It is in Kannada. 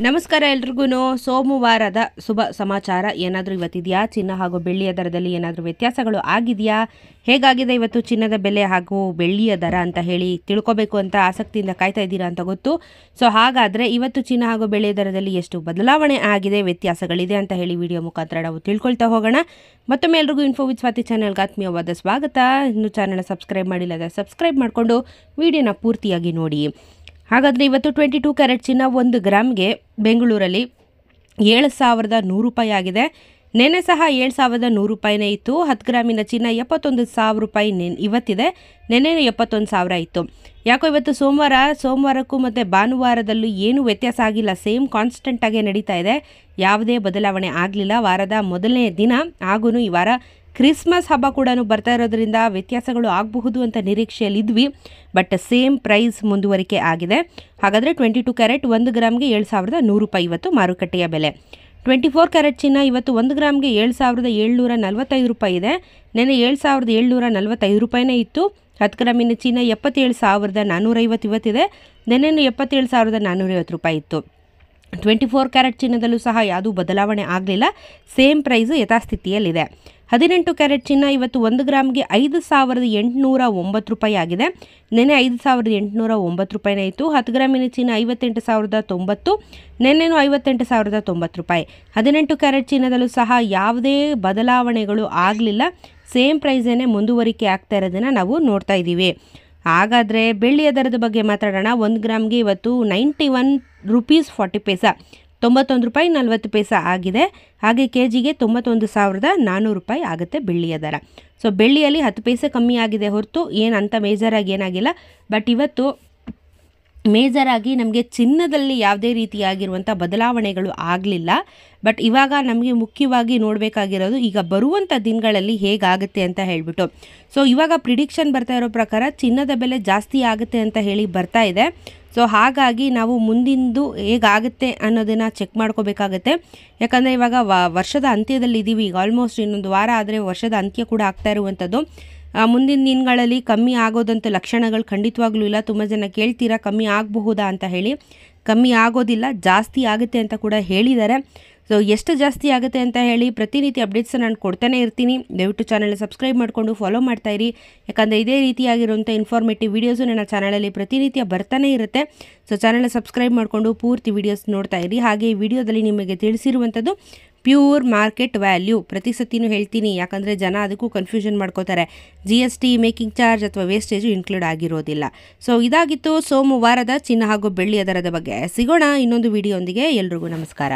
ನಮಸ್ಕಾರ ಎಲ್ರಿಗೂ ಸೋಮವಾರದ ಶುಭ ಸಮಾಚಾರ ಏನಾದರೂ ಇವತ್ತಿದೆಯಾ? ಚಿನ್ನ ಹಾಗೂ ಬೆಳ್ಳಿಯ ದರದಲ್ಲಿ ಏನಾದರೂ ವ್ಯತ್ಯಾಸಗಳು ಆಗಿದೆಯಾ? ಹೇಗಾಗಿದೆ ಇವತ್ತು ಚಿನ್ನದ ಬೆಲೆ ಹಾಗೂ ಬೆಳ್ಳಿಯ ದರ ಅಂತ ಹೇಳಿ ತಿಳ್ಕೊಬೇಕು ಅಂತ ಆಸಕ್ತಿಯಿಂದ ಕಾಯ್ತಾ ಇದ್ದೀರಾ ಅಂತ ಗೊತ್ತು. ಸೊ ಹಾಗಾದರೆ ಇವತ್ತು ಚಿನ್ನ ಹಾಗೂ ಬೆಳ್ಳಿಯ ದರದಲ್ಲಿ ಎಷ್ಟು ಬದಲಾವಣೆ ಆಗಿದೆ, ವ್ಯತ್ಯಾಸಗಳಿದೆ ಅಂತ ಹೇಳಿ ವಿಡಿಯೋ ಮುಖಾಂತರ ನಾವು ತಿಳ್ಕೊಳ್ತಾ ಹೋಗೋಣ. ಮತ್ತೊಮ್ಮೆ ಎಲ್ರಿಗೂ ಇನ್ಫೋ ವಿತ್ ಸ್ವಾತಿ ಚಾನಲ್ಗೆ ಆತ್ಮೀಯವಾದ ಸ್ವಾಗತ. ಇನ್ನು ಚಾನಲ್ನ ಸಬ್ಸ್ಕ್ರೈಬ್ ಮಾಡಿಲ್ಲ ಅಂದರೆ ಸಬ್ಸ್ಕ್ರೈಬ್ ಮಾಡಿಕೊಂಡು ವಿಡಿಯೋನ ಪೂರ್ತಿಯಾಗಿ ನೋಡಿ. ಹಾಗಾದರೆ ಇವತ್ತು 22 ಕ್ಯಾರೆಟ್ ಚಿನ್ನ 1 ಗ್ರಾಮ್ಗೆ ಬೆಂಗಳೂರಲ್ಲಿ 7,100 ರೂಪಾಯಿ ಆಗಿದೆ. ನೆನ್ನೆ ಸಹ 7,100 ರೂಪಾಯಿನೇ ಇತ್ತು. 10 ಗ್ರಾಮಿನ ಚಿನ್ನ 71,000 ರೂಪಾಯಿ ಇವತ್ತಿದೆ. ನೆನ್ನೆ 71,000 ಇತ್ತು. ಯಾಕೋ ಇವತ್ತು ಸೋಮವಾರಕ್ಕೂ ಮತ್ತು ಭಾನುವಾರದಲ್ಲೂ ಏನೂ ವ್ಯತ್ಯಾಸ ಆಗಿಲ್ಲ, ಸೇಮ್ ಕಾನ್ಸ್ಟೆಂಟಾಗೇ ನಡೀತಾ ಇದೆ, ಯಾವುದೇ ಬದಲಾವಣೆ ಆಗಲಿಲ್ಲ. ವಾರದ ಮೊದಲನೇ ದಿನ ಹಾಗೂ ಈ ವಾರ ಕ್ರಿಸ್ಮಸ್ ಹಬ್ಬ ಕೂಡ ಬರ್ತಾ ಇರೋದ್ರಿಂದ ವ್ಯತ್ಯಾಸಗಳು ಆಗಬಹುದು ಅಂತ ನಿರೀಕ್ಷೆಯಲ್ಲಿದ್ವಿ. ಬಟ್ ಸೇಮ್ ಪ್ರೈಸ್ ಮುಂದುವರಿಕೆ ಆಗಿದೆ. ಹಾಗಾದರೆ 22 ಕ್ಯಾರೆಟ್ 1 ಗ್ರಾಮ್ಗೆ 7,100 ರೂಪಾಯಿ ಇವತ್ತು ಮಾರುಕಟ್ಟೆಯ ಬೆಲೆ. 24 ಕ್ಯಾರೆಟ್ ಚಿನ್ನ ಇವತ್ತು 1 ಗ್ರಾಮ್ಗೆ 7,745 ರೂಪಾಯಿ ಇದೆ. ನೆನ್ನೆ 7,745 ರೂಪಾಯಿನೇ ಇತ್ತು. 10 ಗ್ರಾಮಿನ ಚಿನ್ನ 77,450 ಇವತ್ತಿದೆ. ನೆನ್ನೆನೂ 77,450 ರೂಪಾಯಿ ಇತ್ತು. 24 ಕ್ಯಾರೆಟ್ ಚಿನ್ನದಲ್ಲೂ ಸಹ ಯಾವುದೂ ಬದಲಾವಣೆ ಆಗಲಿಲ್ಲ, ಸೇಮ್ ಪ್ರೈಸು ಯಥಾಸ್ಥಿತಿಯಲ್ಲಿದೆ. 18 ಕ್ಯಾರೆಟ್ ಚಿನ್ನ ಇವತ್ತು 1 ಗ್ರಾಮ್ಗೆ 5,809 ರೂಪಾಯಿ ಆಗಿದೆ. ನೆನ್ನೆ 5,809 ರೂಪಾಯಿನೇ ಇತ್ತು. 10 ಗ್ರಾಮಿನ ಚಿನ್ನ 58,090, ನೆನ್ನೆನೂ 58,090 ರೂಪಾಯಿ. 18 ಕ್ಯಾರೆಟ್ ಚಿನ್ನದಲ್ಲೂ ಸಹ ಯಾವುದೇ ಬದಲಾವಣೆಗಳು ಆಗಲಿಲ್ಲ, ಸೇಮ್ ಪ್ರೈಸೇನೆ ಮುಂದುವರಿಕೆ ಆಗ್ತಾ ಇರೋದನ್ನು ನಾವು ನೋಡ್ತಾ ಇದ್ದೀವಿ. ಹಾಗಾದರೆ ಬೆಳ್ಳಿಯ ದರದ ಬಗ್ಗೆ ಮಾತಾಡೋಣ. 1 ಗ್ರಾಮ್ಗೆ ಇವತ್ತು 91 ರೂಪೀಸ್ 40 ಪೈಸಾ, 91 ರೂಪಾಯಿ 40 ಪೈಸಾ ಆಗಿದೆ. ಹಾಗೆ ಕೆ ಜಿಗೆ 91,400 ರೂಪಾಯಿ ಆಗುತ್ತೆ ಬೆಳ್ಳಿಯ ದರ. ಸೊ ಬೆಳ್ಳಿಯಲ್ಲಿ 10 ಪೈಸೆ ಕಮ್ಮಿ ಆಗಿದೆ ಹೊರತು ಏನಂತ ಮೇಜರಾಗಿ ಏನಾಗಿಲ್ಲ. ಬಟ್ ಇವತ್ತು ಮೇಜರಾಗಿ ನಮಗೆ ಚಿನ್ನದಲ್ಲಿ ಯಾವುದೇ ರೀತಿಯಾಗಿರುವಂಥ ಬದಲಾವಣೆಗಳು ಆಗಲಿಲ್ಲ. ಬಟ್ ಇವಾಗ ನಮಗೆ ಮುಖ್ಯವಾಗಿ ನೋಡಬೇಕಾಗಿರೋದು ಈಗ ಬರುವಂಥ ದಿನಗಳಲ್ಲಿ ಹೇಗಾಗುತ್ತೆ ಅಂತ ಹೇಳಿಬಿಟ್ಟು. ಸೊ ಇವಾಗ ಪ್ರಿಡಿಕ್ಷನ್ ಬರ್ತಾ ಇರೋ ಪ್ರಕಾರ ಚಿನ್ನದ ಬೆಲೆ ಜಾಸ್ತಿ ಆಗುತ್ತೆ ಅಂತ ಹೇಳಿ ಬರ್ತಾ ಇದೆ. ಸೊ ಹಾಗಾಗಿ ನಾವು ಮುಂದಿಂದು ಹೇಗಾಗುತ್ತೆ ಅನ್ನೋದನ್ನು ಚೆಕ್ ಮಾಡ್ಕೋಬೇಕಾಗತ್ತೆ. ಯಾಕಂದರೆ ಇವಾಗ ವರ್ಷದ ಅಂತ್ಯದಲ್ಲಿ ಇದ್ದೀವಿ. ಈಗ ಆಲ್ಮೋಸ್ಟ್ ಇನ್ನೊಂದು ವಾರ ಆದರೆ ವರ್ಷದ ಅಂತ್ಯ ಕೂಡ ಆಗ್ತಾ ಇರುವಂಥದ್ದು. ಮುಂದಿನ ದಿನಗಳಲ್ಲಿ ಕಮ್ಮಿ ಆಗೋದಂಥ ಲಕ್ಷಣಗಳು ಖಂಡಿತವಾಗ್ಲೂ ಇಲ್ಲ. ತುಂಬ ಜನ ಕೇಳ್ತೀರಾ ಕಮ್ಮಿ ಆಗಬಹುದಾ ಅಂತ ಹೇಳಿ. ಕಮ್ಮಿ ಆಗೋದಿಲ್ಲ, ಜಾಸ್ತಿ ಆಗುತ್ತೆ ಅಂತ ಕೂಡ ಹೇಳಿದ್ದಾರೆ. ಸೊ ಎಷ್ಟು ಜಾಸ್ತಿ ಆಗುತ್ತೆ ಅಂತ ಹೇಳಿ ಪ್ರತಿನಿತ್ಯ ಅಪ್ಡೇಟ್ಸ್ ನಾನು ಕೊಡ್ತಾನೆ ಇರ್ತೀನಿ. ದಯವಿಟ್ಟು ಚಾನಲ್ನ ಸಬ್ಸ್ಕ್ರೈಬ್ ಮಾಡಿಕೊಂಡು ಫಾಲೋ ಮಾಡ್ತಾ ಇರಿ. ಯಾಕಂದರೆ ಇದೇ ರೀತಿಯಾಗಿರುವಂಥ ಇನ್ಫಾರ್ಮೇಟಿವ್ ವೀಡಿಯೋಸು ನನ್ನ ಚಾನಲಲ್ಲಿ ಪ್ರತಿನಿತ್ಯ ಬರ್ತಾನೆ ಇರುತ್ತೆ. ಸೊ ಚಾನಲ್ನ ಸಬ್ಸ್ಕ್ರೈಬ್ ಮಾಡಿಕೊಂಡು ಪೂರ್ತಿ ವೀಡಿಯೋಸ್ ನೋಡ್ತಾ ಇರಿ. ಹಾಗೆ ಈ ವಿಡಿಯೋದಲ್ಲಿ ನಿಮಗೆ ತಿಳಿಸಿರುವಂಥದ್ದು ಪ್ಯೂರ್ ಮಾರ್ಕೆಟ್ ವ್ಯಾಲ್ಯೂ. ಪ್ರತಿ ಸತಿನೂ ಹೇಳ್ತೀನಿ, ಯಾಕಂದರೆ ಜನ ಅದಕ್ಕೂ ಕನ್ಫ್ಯೂಷನ್ ಮಾಡ್ಕೋತಾರೆ. GST, ಮೇಕಿಂಗ್ ಚಾರ್ಜ್ ಅಥವಾ ವೇಸ್ಟೇಜು ಇನ್ಕ್ಲೂಡ್ ಆಗಿರೋದಿಲ್ಲ. ಸೊ ಇದಾಗಿತ್ತು ಸೋಮವಾರದ ಚಿನ್ನ ಹಾಗೂ ಬೆಳ್ಳಿಯ ದರದ ಬಗ್ಗೆ. ಸಿಗೋಣ ಇನ್ನೊಂದು ವಿಡಿಯೋಂದಿಗೆ. ಎಲ್ರಿಗೂ ನಮಸ್ಕಾರ.